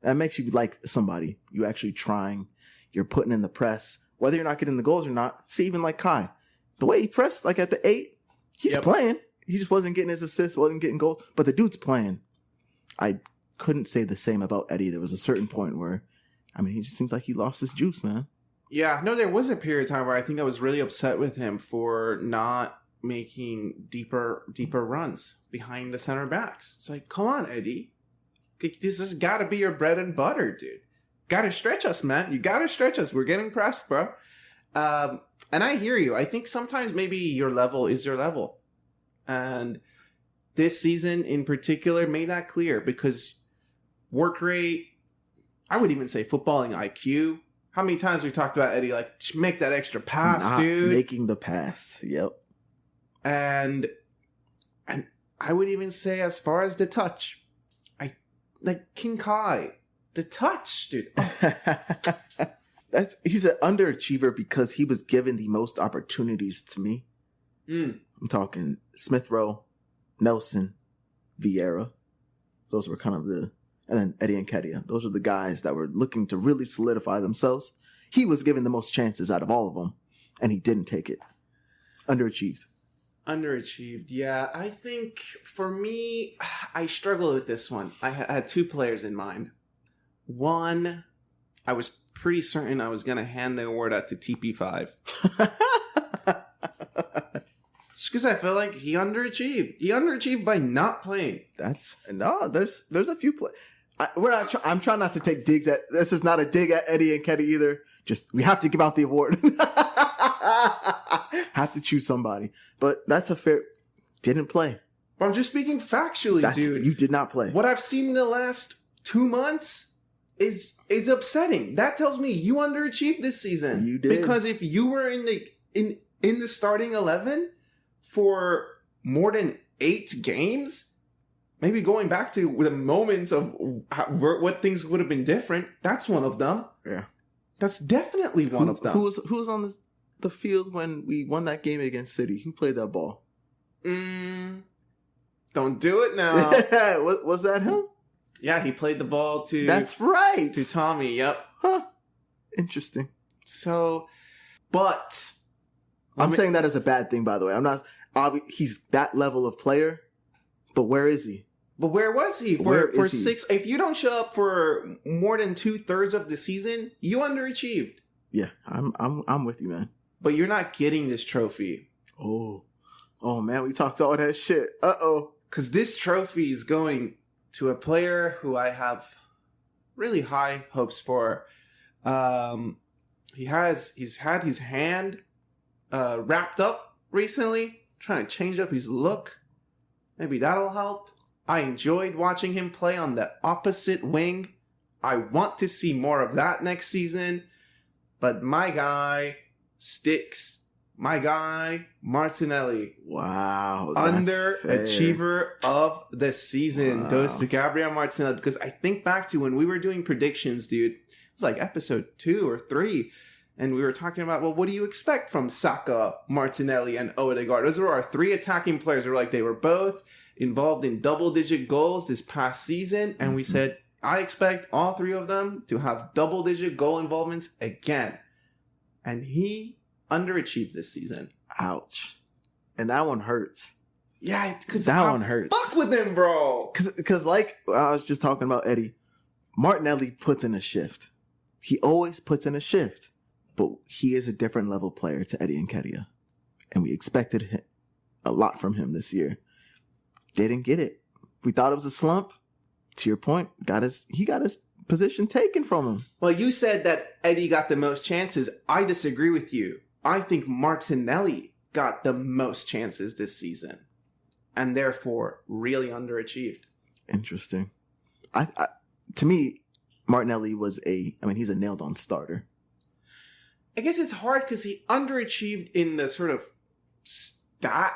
That makes you like somebody. You actually trying. You're putting in the press. Whether you're not getting the goals or not, see, even like Kai, the way he pressed, like at the 8, he's playing. He just wasn't getting his assists, wasn't getting goals, but the dude's playing. I couldn't say the same about Eddie. There was a certain point where, he just seems like he lost his juice, man. Yeah, no, there was a period of time where I think I was really upset with him for not making deeper runs behind the center backs. It's like, come on, Eddie. This has got to be your bread and butter, dude. Gotta stretch us, man. You gotta stretch us. We're getting pressed, bro. And I hear you. I think sometimes maybe your level is your level. And this season in particular made that clear because work rate, I would even say footballing IQ. How many times we talked about Eddie, like, make that extra pass, dude. Making the pass. Yep. And I would even say as far as the touch, King Kai. The touch, dude. Oh. He's an underachiever because he was given the most opportunities to me. I'm talking Smith Rowe, Nelson, Vieira. Those were kind of and then Eddie Nketiah. Those are the guys that were looking to really solidify themselves. He was given the most chances out of all of them, and he didn't take it. Underachieved. Yeah. I think for me, I struggled with this one. I had two players in mind. One, I was pretty certain I was going to hand the award out to TP5. It's because I feel like he underachieved. He underachieved by not playing. There's a few I'm trying not to take digs at, this is not a dig at Eddie Nketiah either. Just, we have to give out the award. Have to choose somebody. But that's a fair, didn't play. But I'm just speaking factually, dude. You did not play. What I've seen in the last 2 months is upsetting. That tells me you underachieved this season. You did. Because if you were in the starting 11 for more than 8 games, maybe going back to the moments of what things would have been different, that's one of them. Yeah. That's definitely one of them. Who was on the field when we won that game against City? Who played that ball? Don't do it now. Was that him? Yeah, he played the ball to... That's right. To Tommy, yep. Huh. Interesting. So, but... I'm saying that as a bad thing, by the way. I'm not... He's that level of player, but where is he? But where was he for 6? If you don't show up for more than 2/3 of the season, you underachieved. Yeah, I'm with you, man. But you're not getting this trophy. Oh man, we talked all that shit. Because this trophy is going to a player who I have really high hopes for. He's had his hand wrapped up recently, trying to change up his look. Maybe that'll help. I enjoyed watching him play on the opposite wing. I want to see more of that next season. But my guy sticks. My guy, Martinelli. Wow. Underachiever of the season goes to Gabriel Martinelli. Because I think back to when we were doing predictions, dude. It was like episode 2 or 3. And we were talking about, well, what do you expect from Saka, Martinelli, and Gøategaard? Those were our 3 attacking players. They were both involved in double-digit goals this past season. And we said, I expect all 3 of them to have double-digit goal involvements again. And he underachieved this season. Ouch. And that one hurts. Yeah, because that one hurts. Fuck with him, bro. Because like I was just talking about Eddie, Martinelli puts in a shift. He always puts in a shift. But he is a different level player to Eddie Nketiah. And we expected a lot from him this year. Didn't get it. We thought it was a slump. To your point, he got his position taken from him. Well, you said that Eddie got the most chances. I disagree with you. I think Martinelli got the most chances this season. And therefore, really underachieved. Interesting. To me, Martinelli he's a nailed-on starter. I guess it's hard because he underachieved in the sort of stat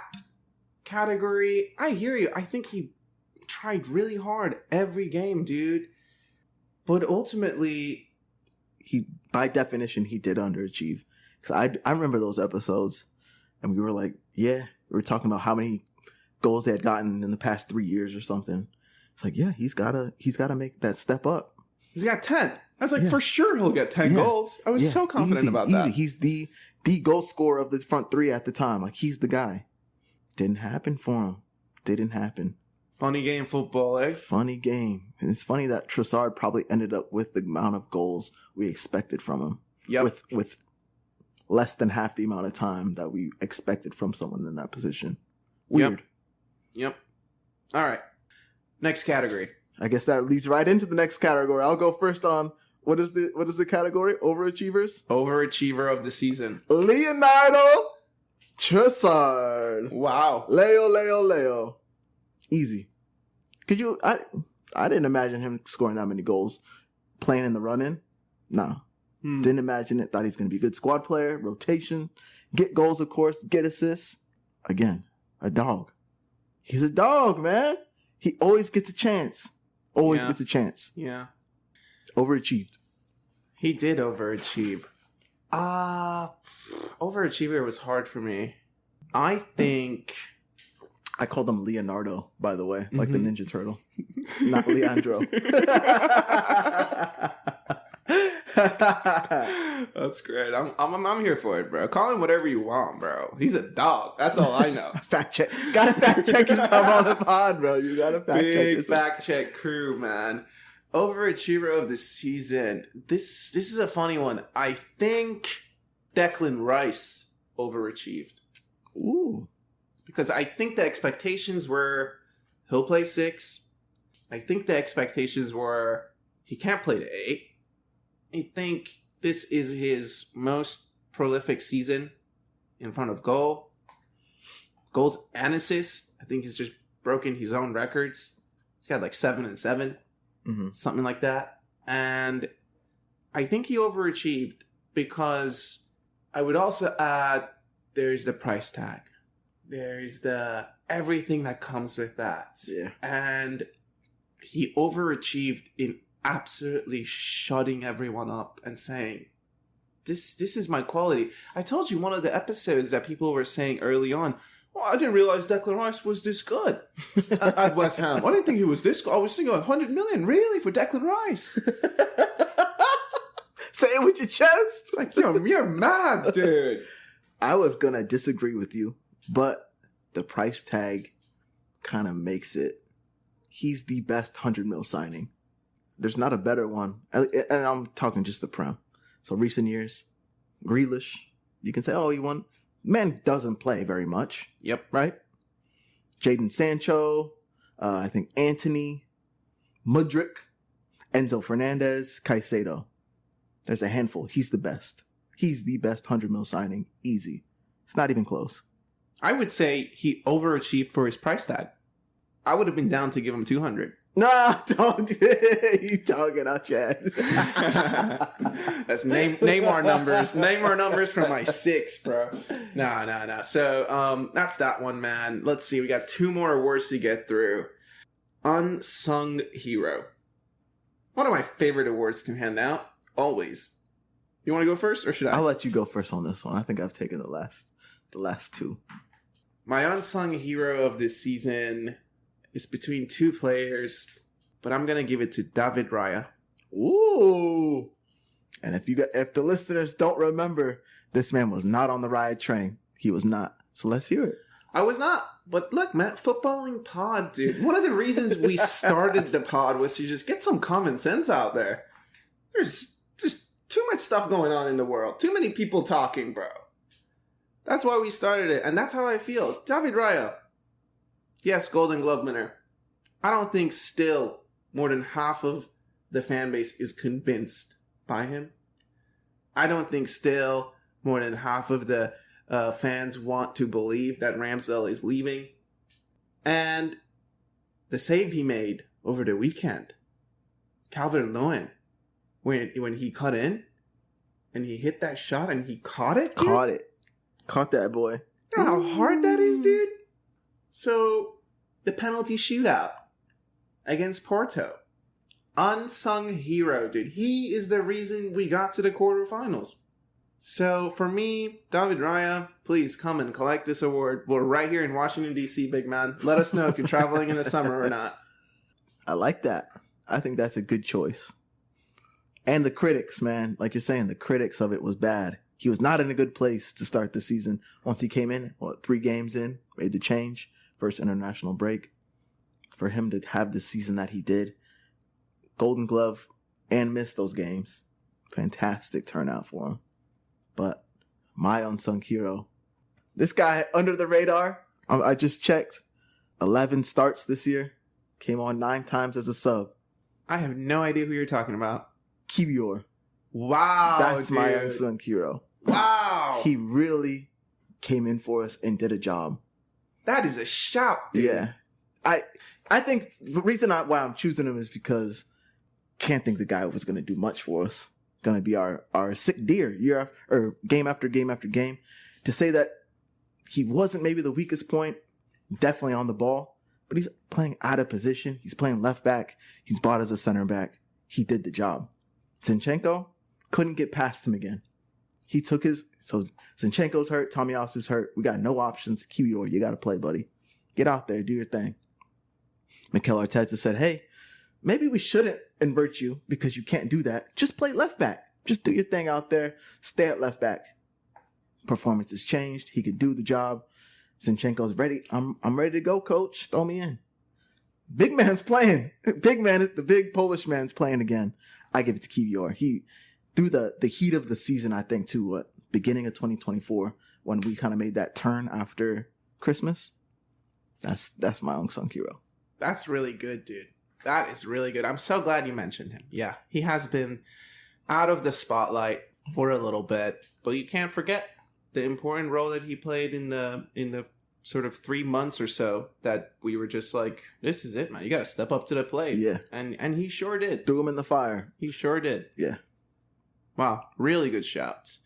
category. I hear you. I think he tried really hard every game, dude. But ultimately, by definition, he did underachieve. Because I remember those episodes, and we were like, yeah, we were talking about how many goals they had gotten in the past 3 years or something. It's like, yeah, he's gotta make that step up. He's got 10. I was like, for sure he'll get 10 goals. I was so confident about that. He's the goal scorer of the front 3 at the time. Like, he's the guy. Didn't happen for him. Didn't happen. Funny game football, eh? Funny game. And it's funny that Trossard probably ended up with the amount of goals we expected from him. Yep. With less than half the amount of time that we expected from someone in that position. Weird. Yep. All right. Next category. I guess that leads right into the next category. I'll go first on what is the category? Overachievers? Overachiever of the season. Leonardo Trossard. Wow. Leo. Easy. Could you? I didn't imagine him scoring that many goals. Playing in the run-in? No. Didn't imagine it. Thought he's going to be a good squad player. Rotation. Get goals, of course. Get assists. Again, a dog. He's a dog, man. He always gets a chance. Always gets a chance. Yeah. Overachieved. He did overachieve. Overachiever was hard for me. I think... I called him Leonardo, by the way, like the Ninja Turtle. Not Leandro. That's great. I'm here for it, bro. Call him whatever you want, bro. He's a dog. That's all I know. Fact check. Gotta fact check yourself on the pod, bro. You gotta fact check Big yourself. fact check crew, man. Overachiever of the season. This is a funny one. I think Declan Rice overachieved. Ooh. Because I think the expectations were he'll play 6. I think the expectations were he can't play the 8. I think this is his most prolific season in front of goals and assists. I think he's just broken his own records. He's got like 7 and 7, something like that. And I think he overachieved because I would also add there's the price tag. There's the everything that comes with that. Yeah. And he overachieved in absolutely shutting everyone up and saying, this is my quality. I told you one of the episodes that people were saying early on, well, I didn't realize Declan Rice was this good at West Ham. I didn't think he was this good. I was thinking 100 million, really, for Declan Rice? Say it with your chest. It's like, you're mad, dude. I was going to disagree with you, but the price tag kind of makes it. He's the best 100 mil signing. There's not a better one. And I'm talking just the Prem. So recent years, Grealish, you can say, oh, he won. Man doesn't play very much. Yep. Right? Jadon Sancho, I think Antony, Mudryk, Enzo Fernandez, Caicedo. There's a handful. He's the best. He's the best 100 mil signing. Easy. It's not even close. I would say he overachieved for his price tag. I would have been down to give him 200. No, don't. You talking out your ass. That's name our numbers. Name our numbers for my 6, bro. No. So that's that one, man. Let's see. We got 2 more awards to get through. Unsung Hero. One of my favorite awards to hand out. Always. You want to go first, or should I? I'll let you go first on this one. I think I've taken the last 2. My unsung hero of this season is between 2 players, but I'm gonna give it to David Raya. Ooh! And if the listeners don't remember, this man was not on the Raya train. He was not. So let's hear it. I was not. But look, man, footballing pod, dude. One of the reasons we started the pod was to just get some common sense out there. There's just too much stuff going on in the world. Too many people talking, bro. That's why we started it. And that's how I feel. David Raya. Yes, Golden Glove winner. I don't think still more than half of the fan base is convinced by him. I don't think still more than half of the fans want to believe that Ramsdale is leaving. And the save he made over the weekend, Calvert-Lewin, when he cut in and he hit that shot and he caught it. Dude? Caught that boy. You know how hard that is, dude? So, the penalty shootout against Porto. Unsung hero, dude. He is the reason we got to the quarterfinals. So, for me, David Raya, please come and collect this award. We're right here in Washington, D.C., big man. Let us know if you're traveling in the summer or not. I like that. I think that's a good choice. And the critics, man, like you're saying, the critics of it was bad. He was not in a good place to start the season. Once he came in, 3 games in, made the change, first international break. For him to have the season that he did, Golden Glove, and miss those games. Fantastic turnout for him. But my unsung hero, this guy under the radar, I just checked, 11 starts this year, came on 9 times as a sub. I have no idea who you're talking about. Kiwior. Wow, that's dude. My unsung hero. Wow. He really came in for us and did a job. That is a shout, dude. Yeah. I think the reason why I'm choosing him is because can't think the guy was going to do much for us. Going to be our sick deer game after game after game. To say that he wasn't maybe the weakest point, definitely on the ball, but he's playing out of position. He's playing left back. He's bought as a center back. He did the job. Zinchenko couldn't get past him again. He took his... So Zinchenko's hurt. Tomiyasu's hurt. We got no options. Kiwior, you got to play, buddy. Get out there. Do your thing. Mikel Arteta said, hey, maybe we shouldn't invert you because you can't do that. Just play left back. Just do your thing out there. Stay at left back. Performance has changed. He could do the job. Zinchenko's ready. I'm ready to go, coach. Throw me in. Big man's playing. The big Polish man's playing again. I give it to Kiwior. He, through the heat of the season, I think, too, beginning of 2024, when we kind of made that turn after Christmas, that's my unsung hero. That's really good, dude. That is really good. I'm so glad you mentioned him. Yeah, he has been out of the spotlight for a little bit, but you can't forget the important role that he played in the sort of 3 months or so that we were just like, this is it, man. You got to step up to the plate. Yeah. And he sure did. Threw him in the fire. He sure did. Yeah. Wow. Really good shouts.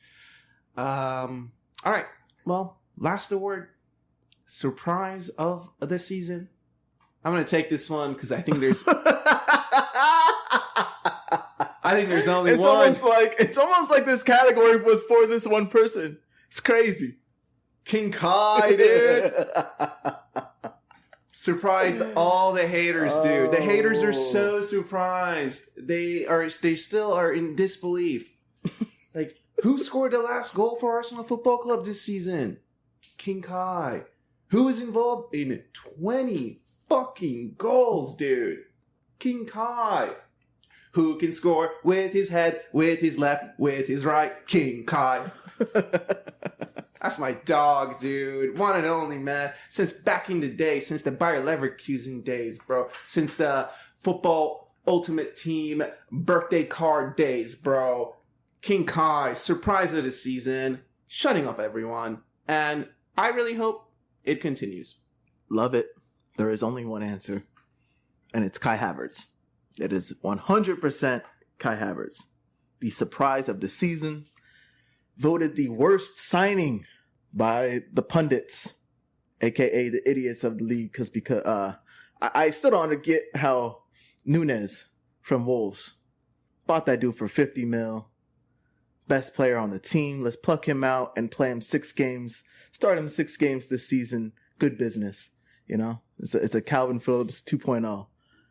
All right. Well, last award. Surprise of the season. I'm going to take this one because I think there's... only one. It's almost like this category was for this one person. It's crazy. King Kai, dude. Surprised all the haters, dude. The haters are so surprised. They still are in disbelief. Like, who scored the last goal for Arsenal Football Club this season? King Kai. Who was involved in 20 fucking goals, dude? King Kai. Who can score with his head, with his left, with his right? King Kai. That's my dog, dude. One and only, man. Since back in the day, since the Bayer Leverkusen days, bro. Since the Football Ultimate Team birthday card days, bro. King Kai, surprise of the season, shutting up everyone. And I really hope it continues. Love it. There is only one answer, and it's Kai Havertz. It is 100% Kai Havertz. The surprise of the season. Voted the worst signing by the pundits, aka the idiots of the league, because I still don't get how Nunes from Wolves bought that dude for 50 mil. Best player on the team. Let's pluck him out and play him 6 games. Start him 6 games this season. Good business. You know, it's a Calvin Phillips 2.0.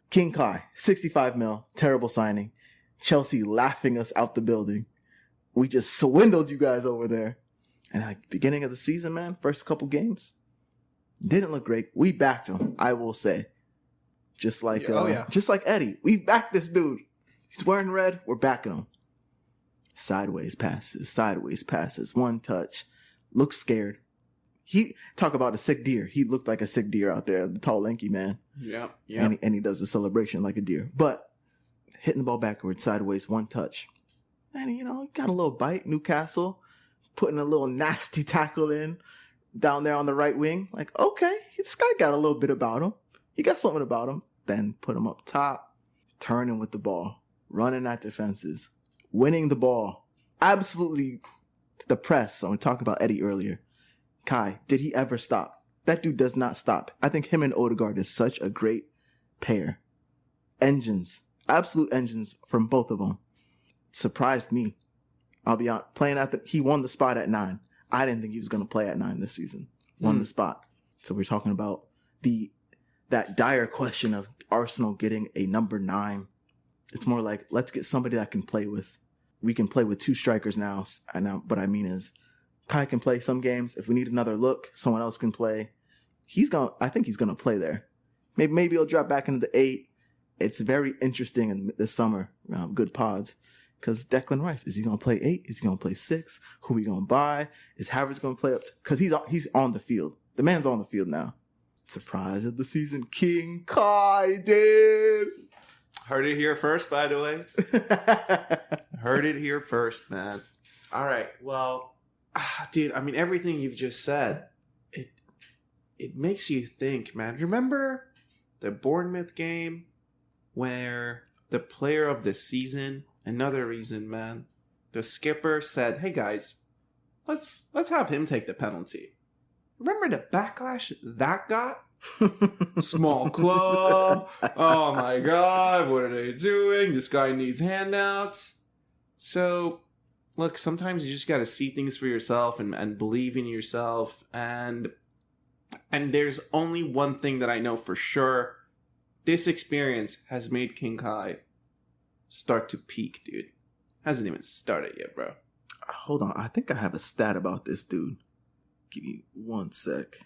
King Kai, 65 mil. Terrible signing. Chelsea laughing us out the building. We just swindled you guys over there. And like beginning of the season, man, first couple games, didn't look great. We backed him, I will say. Just like just like Eddie. We backed this dude. He's wearing red, we're backing him. Sideways passes, one touch. Looks scared. He talk about a sick deer. He looked like a sick deer out there, the tall, lanky man. Yeah. And he does the celebration like a deer. But hitting the ball backwards, sideways, one touch. And, you know, got a little bite. Newcastle putting a little nasty tackle in down there on the right wing. Like, okay, this guy got a little bit about him. He got something about him. Then put him up top, turning with the ball, running at defenses, winning the ball. Absolutely the press. So we talked about Eddie earlier. Kai, did he ever stop? That dude does not stop. I think him and Gøategaard is such a great pair. Engines. Absolute engines from both of them. Surprised me. I'll be honest. He won the spot at 9. I didn't think he was going to play at 9 this season. Won the spot. So we're talking about that dire question of Arsenal getting a number 9. It's more like, let's get somebody that can play with. We can play with 2 strikers now. And what I mean is, Kai can play some games. If we need another look, someone else can play. I think he's going to play there. Maybe he'll drop back into the 8. It's very interesting in this summer. Good pods. Because Declan Rice, is he going to play 8? Is he going to play 6? Who are we going to buy? Is Havertz going to play up? Because he's on the field. The man's on the field now. Surprise of the season, King Kai, dude. Heard it here first, by the way. Heard it here first, man. All right, well, dude, I mean, everything you've just said, it makes you think, man. Remember the Bournemouth game where the player of the season, another reason, man, the skipper said, hey guys, let's have him take the penalty. Remember the backlash that got? Small club. Oh my God, what are they doing? This guy needs handouts. So, look, sometimes you just got to see things for yourself and believe in yourself. And there's only one thing that I know for sure. This experience has made King Kai start to peak, dude. Hasn't even started yet, bro. Hold on. I think I have a stat about this dude. Give me 1 sec.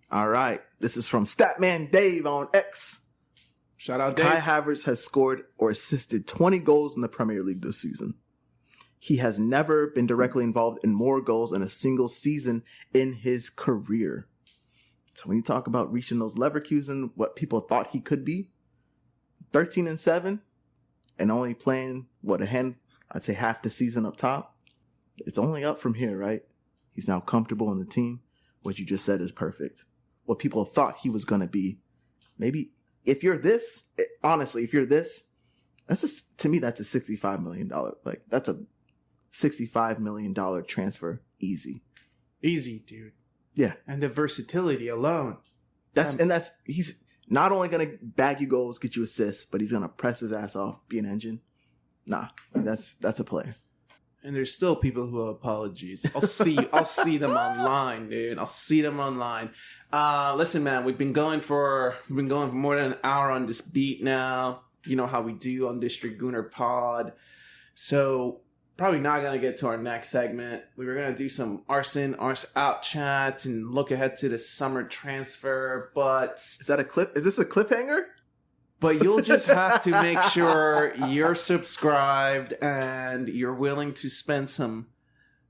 All right. This is from Statman Dave on X. Shout out, Dave. Kai Havertz has scored or assisted 20 goals in the Premier League this season. He has never been directly involved in more goals in a single season in his career. So when you talk about reaching those Leverkusen, what people thought he could be, 13-7, and only playing, I'd say half the season up top. It's only up from here, right? He's now comfortable in the team. What you just said is perfect. What people thought he was going to be. Maybe if you're this, honestly, if you're this, to me, that's a $65 million. Like, that's a $65 million transfer. Easy. Easy, dude. Yeah. And the versatility alone. He's not only going to bag you goals, get you assists, but he's going to press his ass off, be an engine. Nah, that's a player. And there's still people who have apologies. I'll see them online, dude. I'll see them online. Listen, man, we've been going for more than an hour on this beat now. You know how we do on District Gooner Pod. So probably not gonna get to our next segment. We were gonna do some Arse out chats and look ahead to the summer transfer, but is that a clip? Is this a cliffhanger? But you'll just have to make sure you're subscribed and you're willing to spend some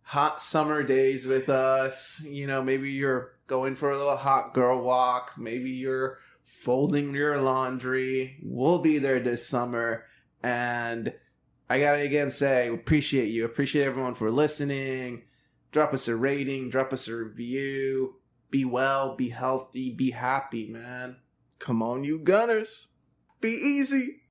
hot summer days with us. You know, maybe you're going for a little hot girl walk. Maybe you're folding your laundry. We'll be there this summer. And I gotta again say, appreciate you. Appreciate everyone for listening. Drop us a rating. Drop us a review. Be well. Be healthy. Be happy, man. Come on, you Gunners. Be easy.